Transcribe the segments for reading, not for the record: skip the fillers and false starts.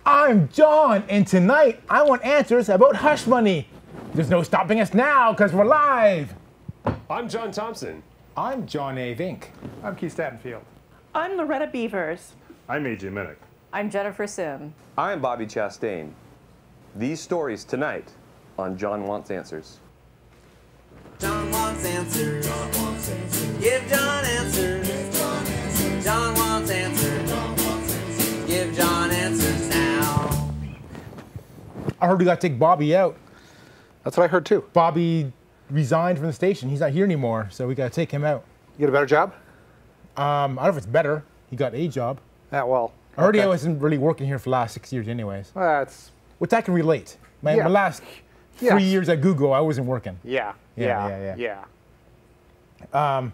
I'm John, and tonight I want answers about hush money. There's no stopping us now because we're live. I'm John Thompson. I'm John A. Vink. I'm Keith Stattenfield. I'm Loretta Beavers. I'm AJ Minnick. I'm Jennifer Sim. I'm Bobby Chastain. These stories tonight on John Wants Answers. John wants answers. John wants answers. Give John answers. Give John answers. John wants answers. John wants answers. Give John answers now. I heard we got to take Bobby out. That's what I heard too. Bobby resigned from the station. He's not here anymore, so we got to take him out. You get a better job? I don't know if it's better. He got a job. Yeah, well. I heard he wasn't really working here for the last 6 years anyways. That's... Which I can relate. My last 3 years at Google, I wasn't working. Yeah. Yeah. I'm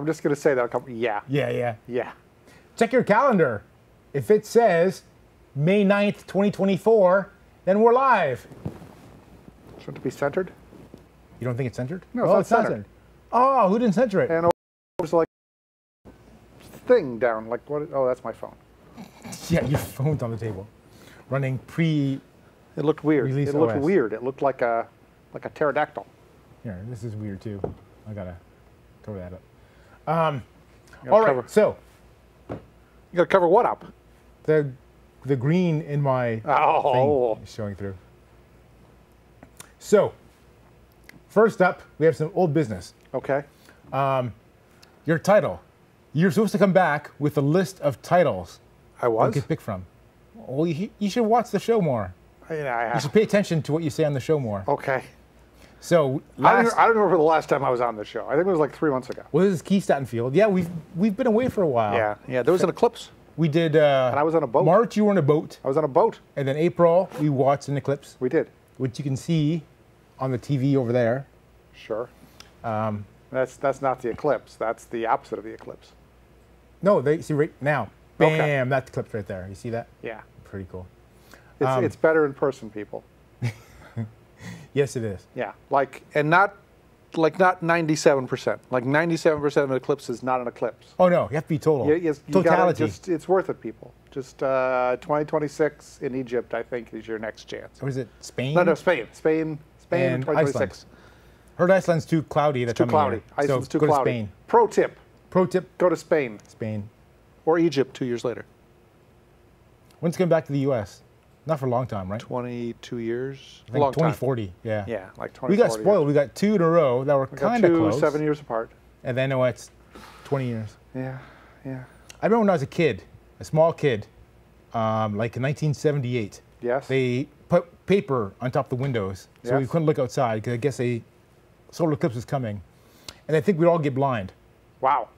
just going to say that. Yeah. Check your calendar. If it says May 9th, 2024, then we're live. Shouldn't it be centered? You don't think it's centered? No, it's not centered. Oh, who didn't center it? And it was like thing down. Like what? Oh, that's my phone. Yeah, your phone's on the table. Running pre. It looked weird. Release It looked OS. weird. It looked like a pterodactyl. Here, this is weird too. I gotta cover that up. All right, so you gotta cover what up? The green in my thing is showing through. So first up, we have some old business. Okay. Your title. You're supposed to come back with a list of titles. I was? You could pick from. Well, you should watch the show more. Yeah, you should pay attention to what you say on the show more. Okay. So I don't remember the last time I was on the show. I think it was like 3 months ago. Well, this is Keith Stattenfield. Yeah, we've been away for a while. Yeah. There was an eclipse. We did. And I was on a boat. March, you were on a boat. I was on a boat. And then April, we watched an eclipse. We did. Which you can see on the TV over there. Sure. That's not the eclipse. That's the opposite of the eclipse. No, they see right now. Bam! Okay. That's the eclipse right there. You see that? Yeah. Pretty cool. It's better in person, people. Yes, it is. Yeah. Not 97%. Like 97% of an eclipse is not an eclipse. Oh no, you have to be total. Totality. It's worth it, people. Just 2026 in Egypt, I think, is your next chance. Or is it Spain? No, Spain. Spain and 2026. Iceland. Heard Iceland's too cloudy. It's too cloudy. Iceland's too cloudy. cloudy. Spain. Pro tip. Go to Spain. Spain. Or Egypt 2 years later. When's it coming back to the U.S.? Not for a long time, right? 22 years. I think 2040. Yeah. Yeah, like 2040. We got spoiled. We got 2 in a row that were kind of close. 7 years apart. And then it's 20 years. Yeah. I remember when I was a kid, a small kid, like in 1978. Yes. They put paper on top of the windows so we couldn't look outside because I guess a solar eclipse was coming. And I think we'd all get blind. Wow.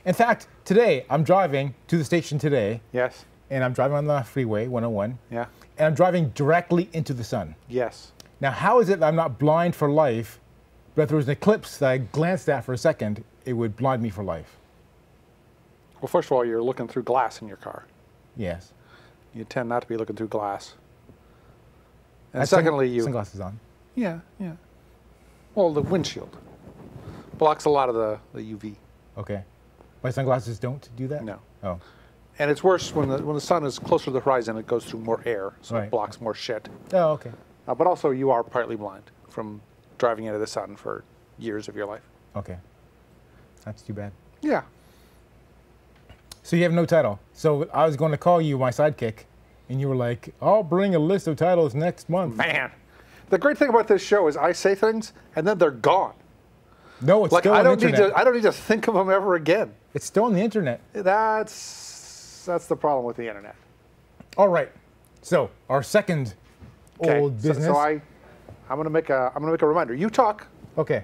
In fact, today, I'm driving to the station today. Yes. And I'm driving on the freeway, 101. Yeah. And I'm driving directly into the sun. Yes. Now, how is it that I'm not blind for life, but if there was an eclipse that I glanced at for a second, it would blind me for life? Well, first of all, you're looking through glass in your car. Yes. You tend not to be looking through glass. And secondly, you... Sunglasses on. Yeah. Well, the windshield blocks a lot of the UV. Okay. My sunglasses don't do that? No. Oh. And it's worse when the sun is closer to the horizon, it goes through more air, so it blocks more shit. Oh, okay. But also, you are partly blind from driving into the sun for years of your life. Okay. That's too bad. Yeah. So you have no title. So I was going to call you my sidekick, and you were like, I'll bring a list of titles next month. Man. The great thing about this show is I say things, and then they're gone. No, it's still on the internet. I don't need to think of them ever again. It's still on the internet. That's the problem with the internet. All right. So our second old business. So I'm gonna make a reminder. You talk. Okay.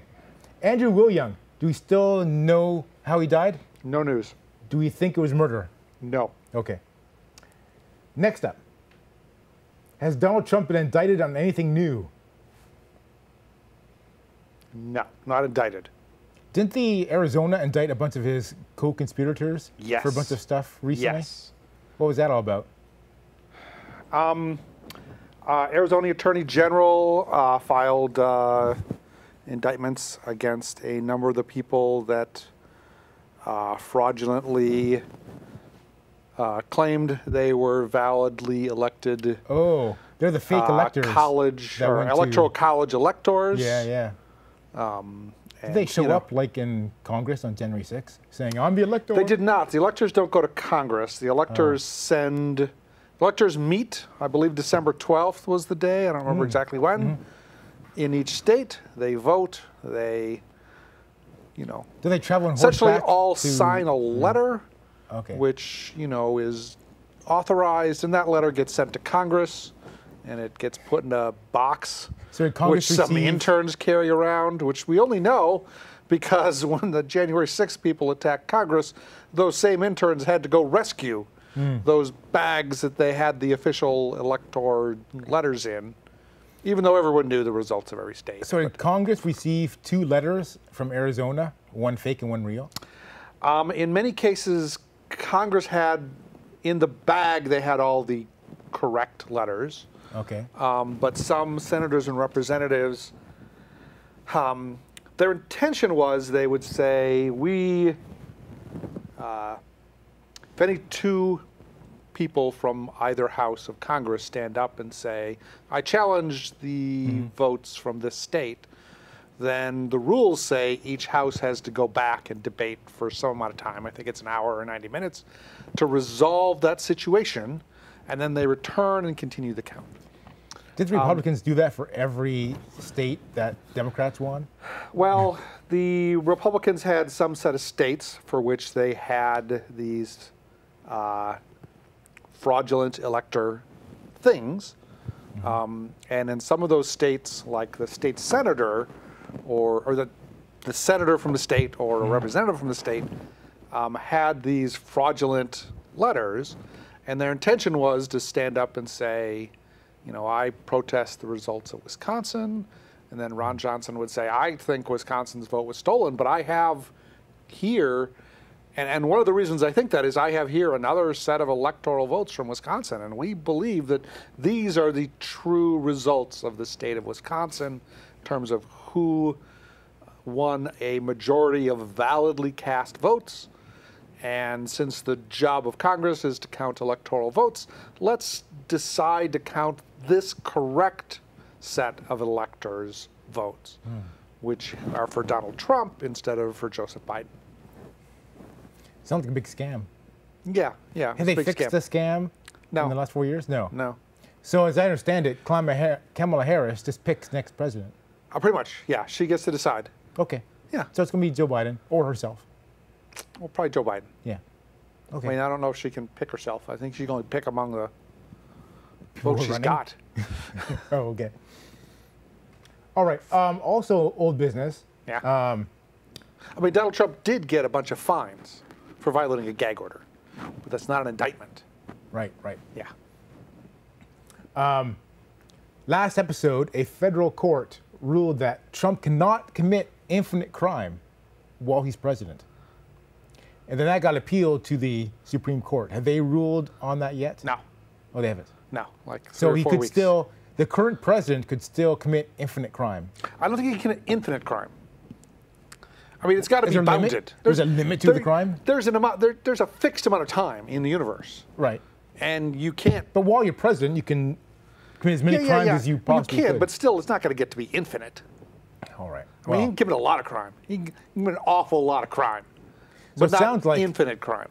Andrew William. Do we still know how he died? No news. Do we think it was murder? No. Okay. Next up. Has Donald Trump been indicted on anything new? No, not indicted. Didn't the Arizona indict a bunch of his co-conspirators for a bunch of stuff recently? Yes. What was that all about? Arizona Attorney General filed indictments against a number of the people that fraudulently claimed they were validly elected Oh, they're the fake electors. college that or went to- electoral college electors. Yeah. And, Did they show you know, up like in Congress on January 6th saying, I'm the elector? They did not. The electors don't go to Congress. The electors send. Electors meet. I believe December 12th was the day. I don't remember exactly when. In each state, they vote. They, you know, Do they travel on essentially horseback all to- sign a letter, Okay. which you know is authorized, and that letter gets sent to Congress, and it gets put in a box, So did Congress which some receive- interns carry around, which we only know because when the January 6th people attacked Congress, those same interns had to go rescue those bags that they had the official elector letters in, even though everyone knew the results of every state. So did Congress receive 2 letters from Arizona, one fake and one real? In many cases, Congress had, in the bag, they had all the correct letters. Okay. But some senators and representatives, their intention was they would say, if any 2 people from either house of Congress stand up and say, I challenge the votes from this state, then the rules say each house has to go back and debate for some amount of time. I think it's an hour or 90 minutes to resolve that situation, and then they return and continue the count. Did the Republicans do that for every state that Democrats won? Well, the Republicans had some set of states for which they had these fraudulent elector things. And in some of those states, like the state senator or the senator from the state or a representative from the state had these fraudulent letters, and their intention was to stand up and say, you know, I protest the results of Wisconsin. And then Ron Johnson would say, I think Wisconsin's vote was stolen, but I have here, and one of the reasons I think that is I have here another set of electoral votes from Wisconsin, and we believe that these are the true results of the state of Wisconsin in terms of who won a majority of validly cast votes. And since the job of Congress is to count electoral votes, let's decide to count this correct set of electors' votes, which are for Donald Trump instead of for Joseph Biden. Sounds like a big scam. Yeah. Have it's they a big fixed scam. the scam No. in the last 4 years? No. No. So as I understand it, Kamala Harris just picks next president. Pretty much, yeah. She gets to decide. Okay. Yeah. So it's going to be Joe Biden or herself. Well, probably Joe Biden. Yeah. Okay. I mean, I don't know if she can pick herself. I think she can only pick among the People votes who are she's running? got. Oh, okay. All right. Also, old business. Yeah. I mean, Donald Trump did get a bunch of fines for violating a gag order, but that's not an indictment. Right. Yeah. Last episode, a federal court ruled that Trump cannot commit infinite crime while he's president. And then that got appealed to the Supreme Court. Have they ruled on that yet? No. Oh, they haven't. No. Like 3 So or he 4 could weeks. still, the current president could still commit infinite crime. I don't think he can commit infinite crime. I mean, it's got to Is be there a limit? bounded. There's a limit to the crime? There's an amount. There's a fixed amount of time in the universe, Right. and you can't. But while you're president, you can commit as many crimes as you Well, possibly you can, could. but still, it's not going to get to be infinite. All right. I mean, he can commit a lot of crime. He can commit an awful lot of crime, but it not sounds like- infinite crime.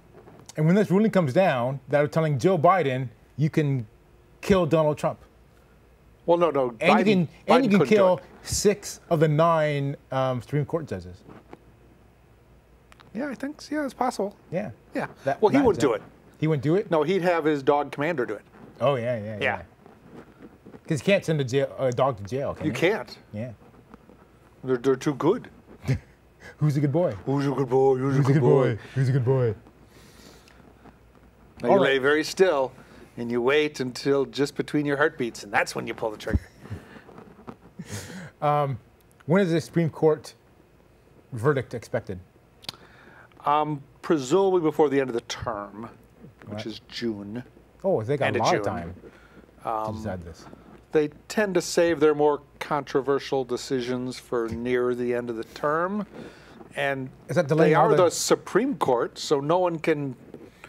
And when this ruling comes down, that are telling Joe Biden, you can kill Donald Trump. Well, no. And Biden, you Biden can couldn't do kill it. 6 of the 9 Supreme Court judges. Yeah, I think. Yeah, it's possible. Yeah. Yeah. That- Well, he that- wouldn't do it. He wouldn't do it? No, he'd have his dog commander do it. Oh, yeah. Yeah. Because you can't send a dog to jail, can You you? can't. Yeah. They're too good. Who's a good boy? Who's a good boy? Who's a Who's a good good boy? boy? Who's a good boy? Now you All right. lay very still, and you wait until just between your heartbeats, and that's when you pull the trigger. When is the Supreme Court verdict expected? Presumably before the end of the term, which Right. is June. Oh, they got End a of lot of June. time to decide this. They tend to save their more controversial decisions for near the end of the term. And Is that delaying they all are the- the Supreme Court, so no one can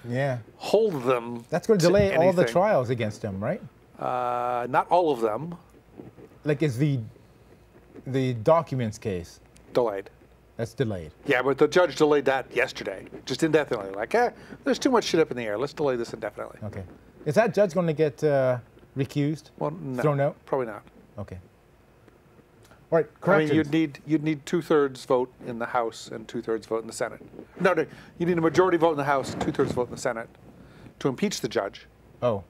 Yeah. hold them. That's going to delay all the anything. trials against him, right? Not all of them Like, is the documents case delayed. that's delayed? Yeah, but the judge delayed that yesterday, just indefinitely. Like, there's too much shit up in the air. Let's delay this indefinitely. Okay. Is that judge going to get recused? Well, no, Thrown out? probably not. Okay. All right. I Corrections. mean, you'd need 2/3 vote in the House and 2/3 vote in the Senate. No, you need a majority vote in the House, 2/3 vote in the Senate to impeach the judge. Oh.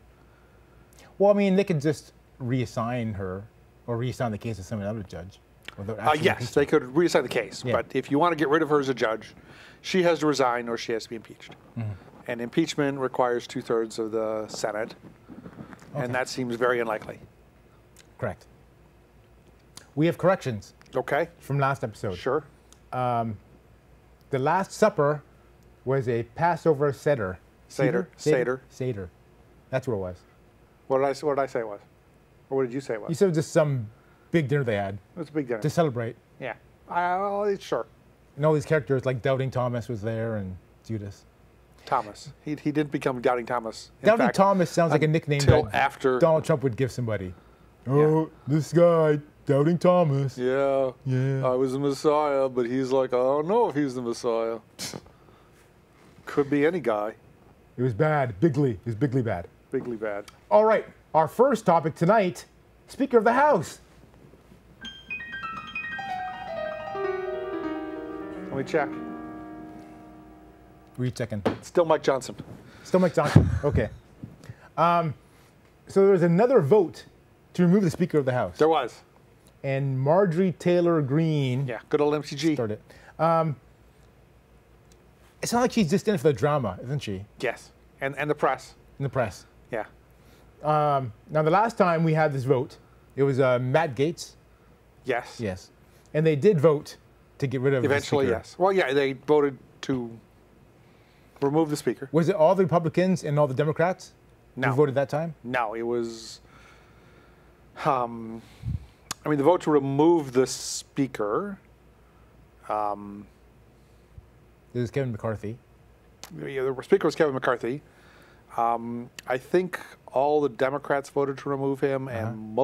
Well, I mean, they could just reassign her or reassign the case to some other judge. without actually Yes, impeaching. they could reassign the case. Yeah. But if you want to get rid of her as a judge, she has to resign or she has to be impeached. Mm-hmm. And impeachment requires 2/3 of the Senate. Okay. And that seems very unlikely. Correct. We have corrections Okay, from last episode. sure. The Last Supper was a Passover Seder. Seder. Seder. Seder. That's what it was. What did I say it was? Or what did you say it was? You said it was just some big dinner they had It was a big dinner. to celebrate. Yeah. Sure. And all these characters, like Doubting Thomas was there and Judas. Thomas. He didn't become Doubting Thomas. In Doubting fact, Thomas sounds like a nickname until that after. Donald Trump would give somebody. Oh, this guy, Doubting Thomas. Yeah. Yeah. I was the Messiah, but he's like, I don't know if he's the Messiah. Could be any guy. It was bad. Bigly. It was bigly bad. Bigly bad. All right. Our first topic tonight, Speaker of the House. Let me check. Were you checking? Still Mike Johnson. Still Mike Johnson. Okay. So there was another vote to remove the Speaker of the House. There was. And Marjorie Taylor Greene Yeah. Good old MTG. started. It's not like she's just in it for the drama, isn't she? Yes. And the press. In the press. Yeah. Now, the last time we had this vote, it was Matt Gaetz. Yes. Yes. And they did vote to get rid of Eventually, the Speaker. yes. Well, yeah, they voted to remove the Speaker. Was it all the Republicans and all the Democrats No. who voted that time? No, it was. The vote to remove the Speaker. It was Kevin McCarthy. Yeah, the Speaker was Kevin McCarthy. I think all the Democrats voted to remove him, and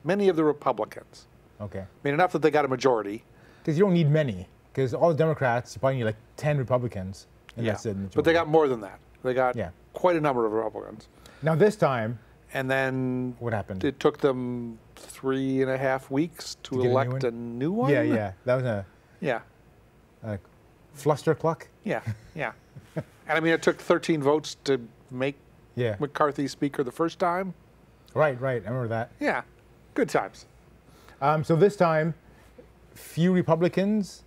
many of the Republicans. Okay. I mean, enough that they got a majority. Because you don't need many. Because all the Democrats, you probably need like 10 Republicans. And that's it. But they got more than that. They got Yeah. quite a number of Republicans. Now this time, And then what happened? it took them 3.5 weeks to get a new elect one? a new one. Yeah. That was Yeah. a flustercluck. Yeah. Yeah. And I mean, it took 13 votes to make Yeah. McCarthy Speaker the first time. Right. I remember that. Yeah. Good times. So this time, few Republicans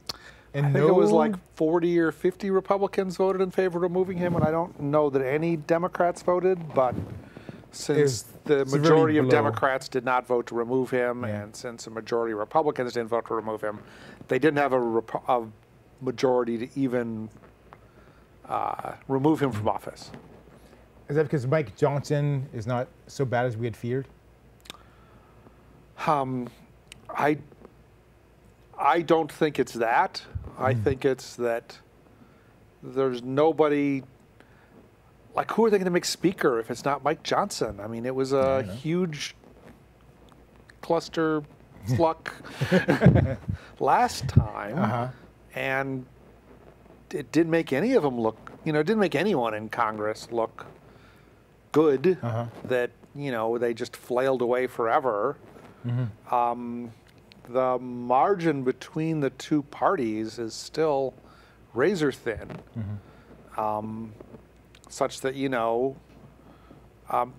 and I think it was like 40 or 50 Republicans voted in favor of removing him, and I don't know that any Democrats voted, but since the severely majority of below. Democrats did not vote to remove him, Yeah. and since a majority of Republicans didn't vote to remove him, they didn't have a majority to even remove him from office. Is that because Mike Johnson is not so bad as we had feared? I don't think it's that. I think it's that there's nobody. Like, who are they going to make Speaker if it's not Mike Johnson? I mean, it was a huge cluster fluck last time, and it didn't make any of them look. It didn't make anyone in Congress look good. That they just flailed away forever. The margin between the two parties is still razor thin, such that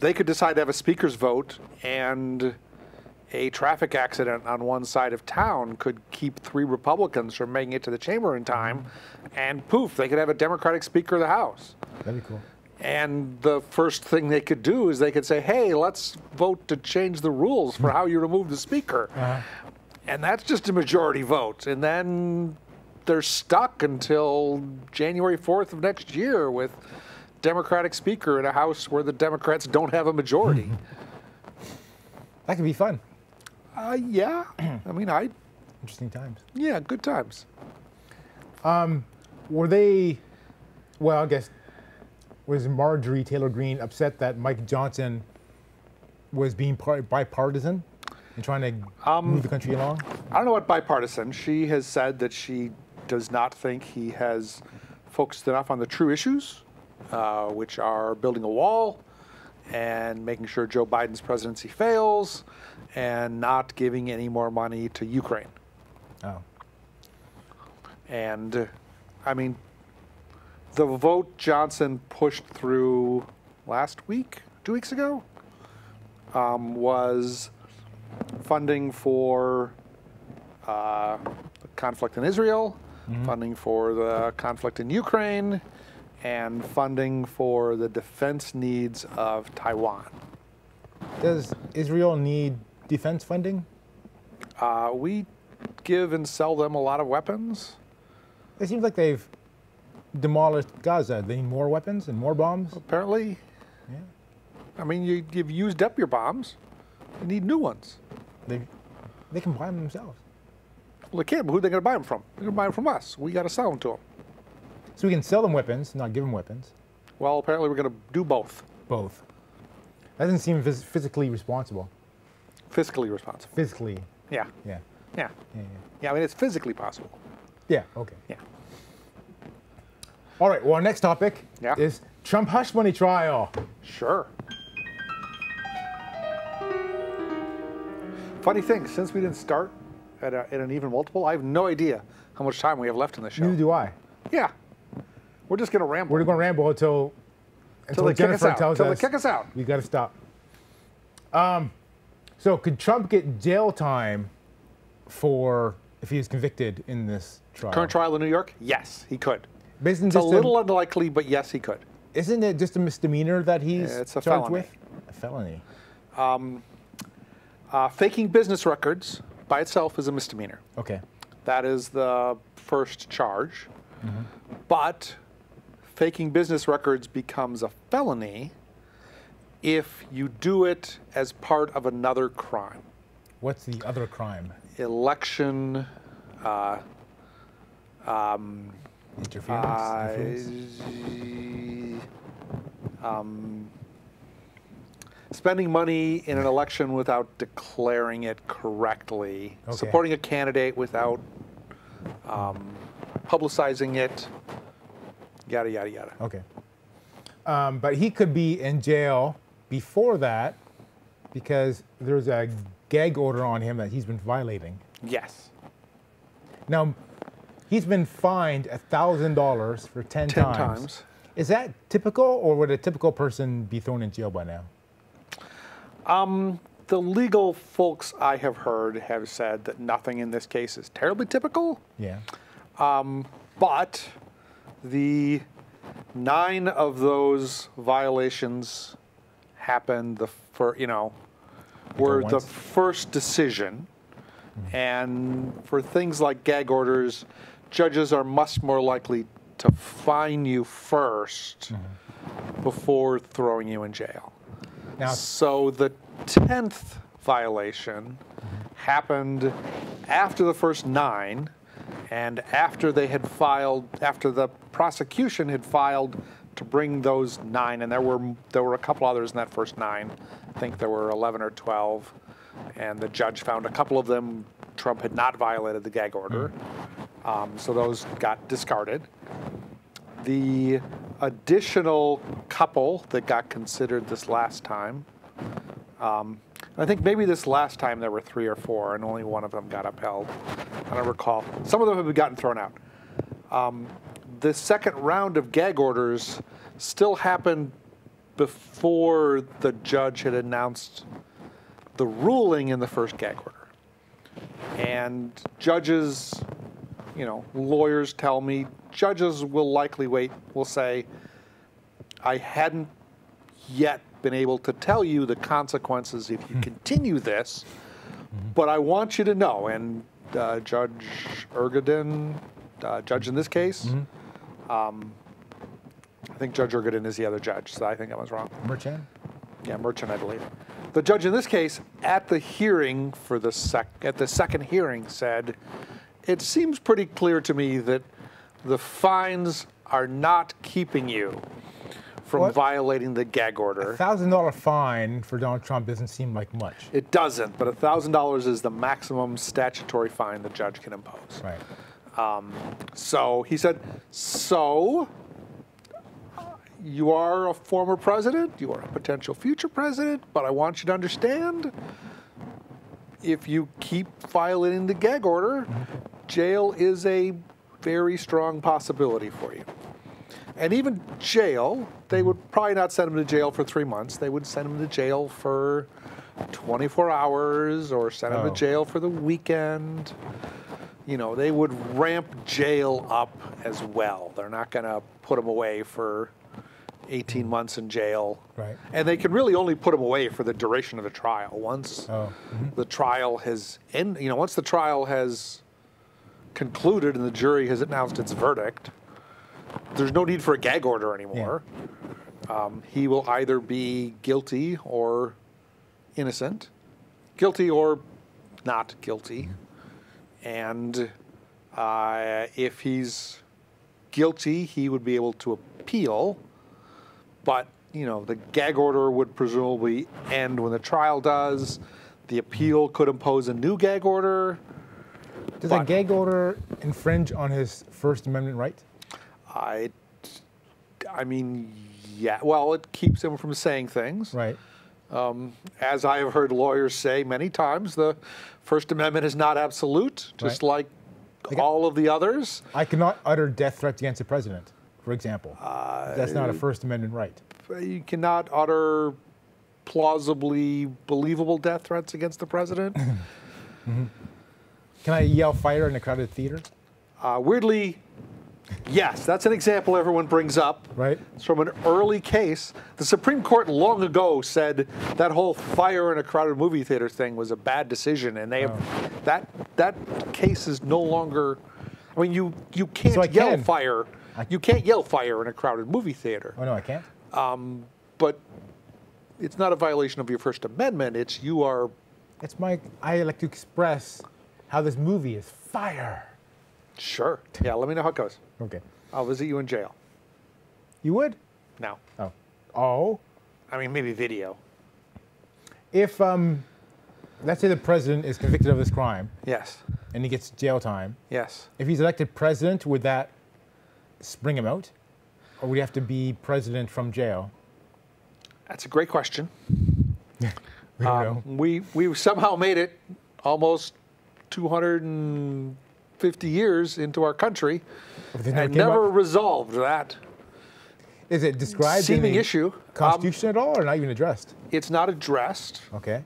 they could decide to have a speaker's vote, and a traffic accident on one side of town could keep 3 Republicans from making it to the chamber in time, and poof, they could have a Democratic Speaker of the House. That'd be cool. And the first thing they could do is they could say, hey, let's vote to change the rules for how you remove the Speaker. And that's just a majority vote. And then they're stuck until January 4th of next year with Democratic Speaker in a House where the Democrats don't have a majority. That could be fun. Yeah. I mean, Interesting times. yeah, good was Marjorie Taylor Greene upset that Mike Johnson was being bipartisan and trying to move the country along? I don't know what bipartisan. She has said that she does not think he has focused enough on the true issues, which are building a wall and making sure Joe Biden's presidency fails and not giving any more money to Ukraine. Oh. And, I mean, the vote Johnson pushed through last week, 2 weeks ago, was funding for the conflict in Israel, funding for the conflict in Ukraine, and funding for the defense needs of Taiwan. Does Israel need defense funding? We give and sell them a lot of weapons. It seems like they've demolished Gaza. They need more weapons and more bombs. Apparently. Yeah. I mean, you've used up your bombs. You need new ones. They can buy them themselves. Well, they can't, but who are they going to buy them from? They're going to buy them from us. We got to sell them to them. So we can sell them weapons, not give them weapons. Well, apparently we're going to do both. Both. That doesn't seem physically responsible. Fiscally responsible. Physically. Yeah. Yeah. Yeah. Yeah. Yeah, I mean, it's physically possible. Yeah. Okay. Yeah. All right. Well, our next topic Yeah. is Trump hush money trial. Sure. Funny thing, since we didn't start at an even multiple, I have no idea how much time we have left in the show. Neither do I. Yeah. We're just going to ramble. We're going to ramble until they kick us Jennifer out. tells Till they us kick us out. we got to stop. So could Trump get jail time for if he is convicted in this trial? Current trial in New York? Yes, he could. But isn't It's a just little unlikely, but yes, he could. Isn't it just a misdemeanor that he's It's a charged felony. with? A felony. Faking business records by itself is a misdemeanor. Okay. That is the first charge. But faking business records becomes a felony if you do it as part of another crime. What's the other crime? Election Interference? spending money in an election without declaring it correctly, Okay. supporting a candidate without publicizing it, yada, yada, yada. Okay. But he could be in jail before that because there's a gag order on him that he's been violating. Yes. Now, he's been fined $1,000 for 10 times. Is that typical, or would a typical person be thrown in jail by now? The legal folks I have heard have said that nothing in this case is terribly typical. Yeah. But the 9 of those violations happened were the once? first decision. And for things like gag orders, judges are much more likely to fine you first before throwing you in jail. Now, So the 10th violation happened after the first 9, and after the prosecution had filed to bring those 9, and there were a couple others in that first 9. I think there were 11 or 12, and the judge found a couple of them Trump had not violated the gag order, so those got discarded. The additional couple that got considered this last time, I think maybe this last time there were 3 or 4, and only one of them got upheld. I don't recall. Some of them have gotten thrown out. The second round of gag orders still happened before the judge had announced the ruling in the first gag order. And judges, lawyers tell me, judges will likely will say, I hadn't yet been able to tell you the consequences if you continue this, but I want you to know. And Judge Ergadin, judge in this case, I think Judge Ergadin is the other judge, so I think I was wrong. Merchant? Yeah, Merchant, I believe. The judge in this case, at the hearing at the second hearing, said, it seems pretty clear to me that the fines are not keeping you from What? violating the gag order. $1,000 fine for Donald Trump doesn't seem like much. It doesn't, but $1,000 is the maximum statutory fine the judge can impose. Right. So he said, so you are a former president, you are a potential future president, but I want you to understand, if you keep violating the gag order, jail is a very strong possibility for you. And even jail, they would probably not send him to jail for 3 months. They would send him to jail for 24 hours or send him to jail for the weekend. You know, they would ramp jail up as well. They're not going to put him away for 18 months in jail. Right. And they can really only put him away for the duration of the trial. Once the trial has once the trial has concluded and the jury has announced its verdict, there's no need for a gag order anymore. Yeah. He will either be guilty or innocent, guilty or not guilty. And if he's guilty, he would be able to appeal. But, you know, the gag order would presumably end when the trial does. The appeal could impose a new gag order. Does a gag order infringe on his First Amendment right? I mean, yeah. Well, it keeps him from saying things. Right. As I have heard lawyers say many times, the First Amendment is not absolute, just like all of the others. I cannot utter death threats against the president, for example. That's not a First Amendment right. You cannot utter plausibly believable death threats against the president. Can I yell fire in a crowded theater? Weirdly, yes. That's an example everyone brings up. Right. It's from an early case. The Supreme Court long ago said that whole fire in a crowded movie theater thing was a bad decision, and they have that case is no longer. I mean, you can't yell fire. You can't yell fire in a crowded movie theater. Oh no, I can't. But it's not a violation of your First Amendment. It's you are. It's I like to express how this movie is fire. Sure. Yeah. Let me know how it goes. Okay. I'll visit you in jail. You would? No. Oh. Oh. I mean, maybe video. If let's say the president is convicted of this crime. Yes. And he gets jail time. Yes. If he's elected president, would that spring him out? Or would he have to be president from jail? That's a great question. We don't know. We somehow made it almost 250 years into our country and never resolved that. Is it described seeming in the issue Constitution at all, or not even addressed? It's not addressed. Okay.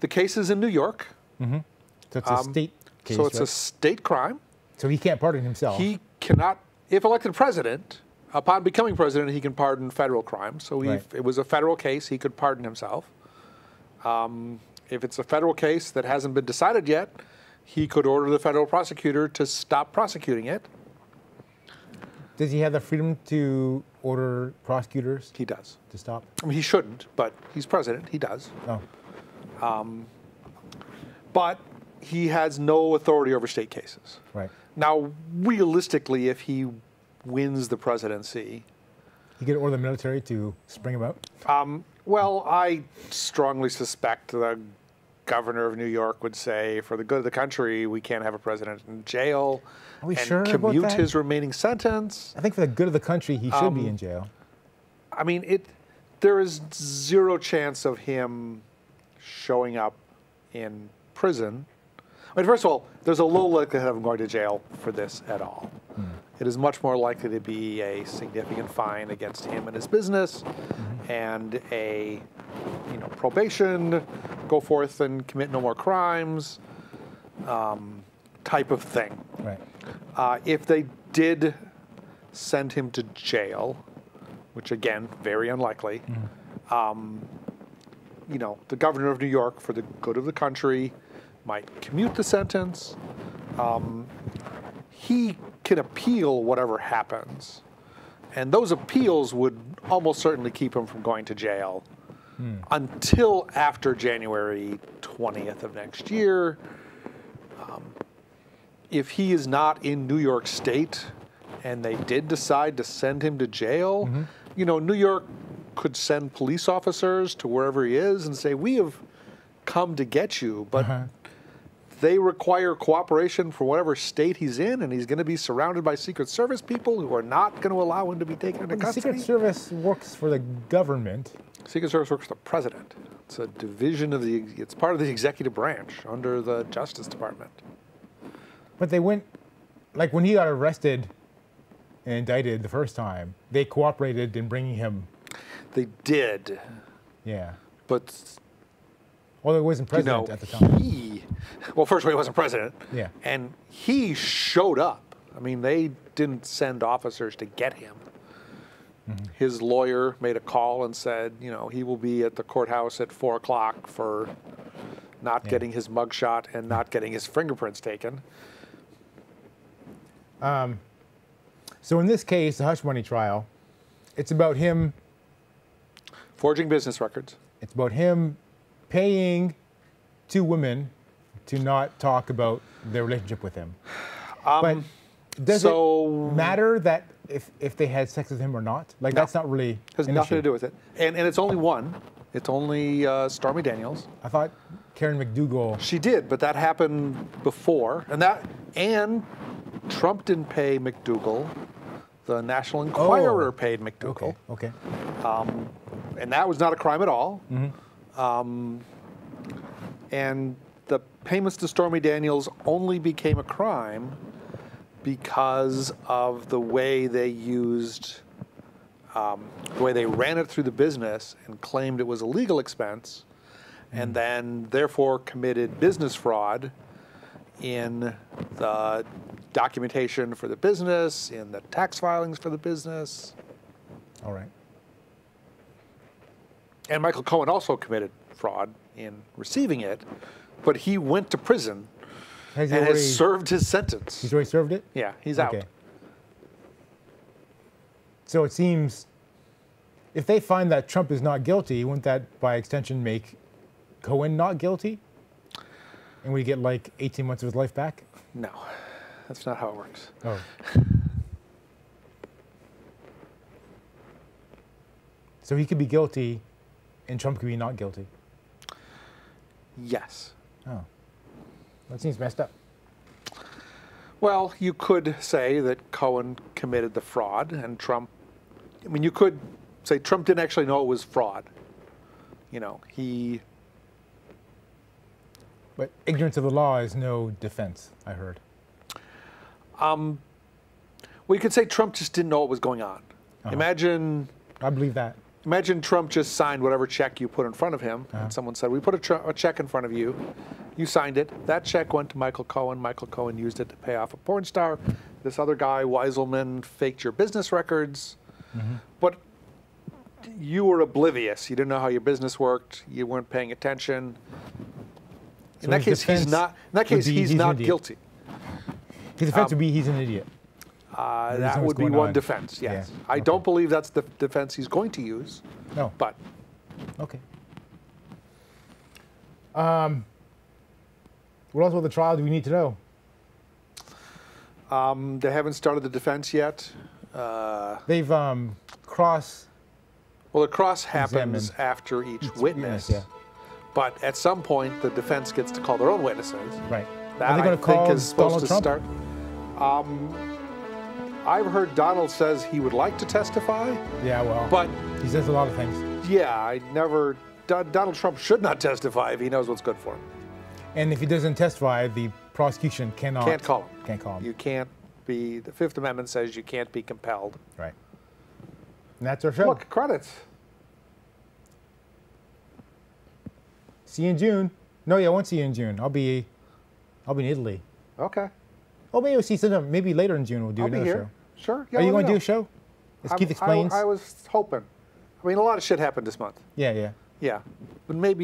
The case is in New York. Mm-hmm. So it's a state case. So it's a state crime. So he can't pardon himself. He cannot, if elected president, upon becoming president, he can pardon federal crimes. So if it was a federal case, he could pardon himself. If it's a federal case that hasn't been decided yet, he could order the federal prosecutor to stop prosecuting it. Does he have the freedom to order prosecutors? He does. To stop? I mean, he shouldn't, but he's president. He does. Oh. But he has no authority over state cases. Right. Now, realistically, if he wins the presidency, he could order the military to spring him out? Well, I strongly suspect the governor of New York would say, for the good of the country, we can't have a president in jail. Are we and sure about commute that? his remaining sentence. I think for the good of the country, he should be in jail. I mean, there is zero chance of him showing up in prison. I mean, first of all, there's a low likelihood of him going to jail for this at all. It is much more likely to be a significant fine against him and his business, and a probation, go forth and commit no more crimes, type of thing. Right. If they did send him to jail, which again, very unlikely, the governor of New York, for the good of the country, might commute the sentence. He can appeal whatever happens. And those appeals would almost certainly keep him from going to jail until after January 20th of next year. If he is not in New York State and they did decide to send him to jail. Mm-hmm. You know, New York could send police officers to wherever he is and say, we have come to get you, but they require cooperation from whatever state he's in, and he's going to be surrounded by Secret Service people who are not going to allow him to be taken into The custody. Secret Service works for the government. Secret Service works for the president. It's a division of it's part of the executive branch under the Justice Department. But they went, like when he got arrested and indicted the first time, they cooperated in bringing him. They did, Yeah. but Although he wasn't president at the time. Well, first of all, he wasn't president. Yeah. And he showed up. I mean, they didn't send officers to get him. Mm-hmm. His lawyer made a call and said, you know, he will be at the courthouse at 4 o'clock for not getting his mugshot and not getting his fingerprints taken. So in this case, the hush money trial, it's about him. Forging business records. It's about him paying 2 women to not talk about their relationship with him. But does it matter that if they had sex with him or not? Like, No. that's not really Has an nothing issue. to do with it. And it's only one. It's only Stormy Daniels. I thought Karen McDougal. She did, but that happened before. And Trump didn't pay McDougal. The National Enquirer paid McDougal. Okay. And that was not a crime at all. And the payments to Stormy Daniels only became a crime because of the way they used, the way they ran it through the business and claimed it was a legal expense, and then therefore committed business fraud in the documentation for the business, in the tax filings for the business. All right. And Michael Cohen also committed fraud in receiving it, but he went to prison Has and he already, has served his sentence. he's already served it? Yeah, he's out. Okay. So it seems, if they find that Trump is not guilty, wouldn't that, by extension, make Cohen not guilty? And we get like 18 months of his life back? No, that's not how it works. Oh. So he could be guilty, and Trump could be not guilty. Yes. Oh. That seems messed up. Well, you could say that Cohen committed the fraud and Trump, I mean, you could say Trump didn't actually know it was fraud. You know, But ignorance of the law is no defense, I heard. well, you could say Trump just didn't know what was going on. Imagine I believe that. Imagine Trump just signed whatever check you put in front of him, and someone said, we put a check in front of you, you signed it, that check went to Michael Cohen used it to pay off a porn star, this other guy, Weiselman, faked your business records, but you were oblivious, you didn't know how your business worked, you weren't paying attention. In that case, he's not guilty. His defense would be he's an idiot. That would be one defense, yes. Yeah, I don't believe that's the defense he's going to use. No. But Okay. What else about the trial do we need to know? they haven't started the defense yet. They've cross. Well, the cross happens Examined. after each witness. Yeah. But at some point, the defense gets to call their own witnesses. Right. That Are they I going to call think is supposed Donald to Trump? start. I've heard Donald says he would like to testify, Yeah, well, but he says a lot of things. yeah, I never. Donald Trump should not testify if he knows what's good for him. And if he doesn't testify, the prosecution cannot. Can't call him. Can't call him. You can't be. The Fifth Amendment says you can't be compelled. Right. And that's our show. Look, credits. See you in June. No, yeah, I won't see you in June. I'll be in Italy. Okay. Oh, maybe we'll see sometime. Maybe later in June we'll do I'll be another here. Sure. show. Are you going to do a show? As Keith explains. I was hoping. I mean, a lot of shit happened this month. Yeah, yeah. Yeah, but maybe.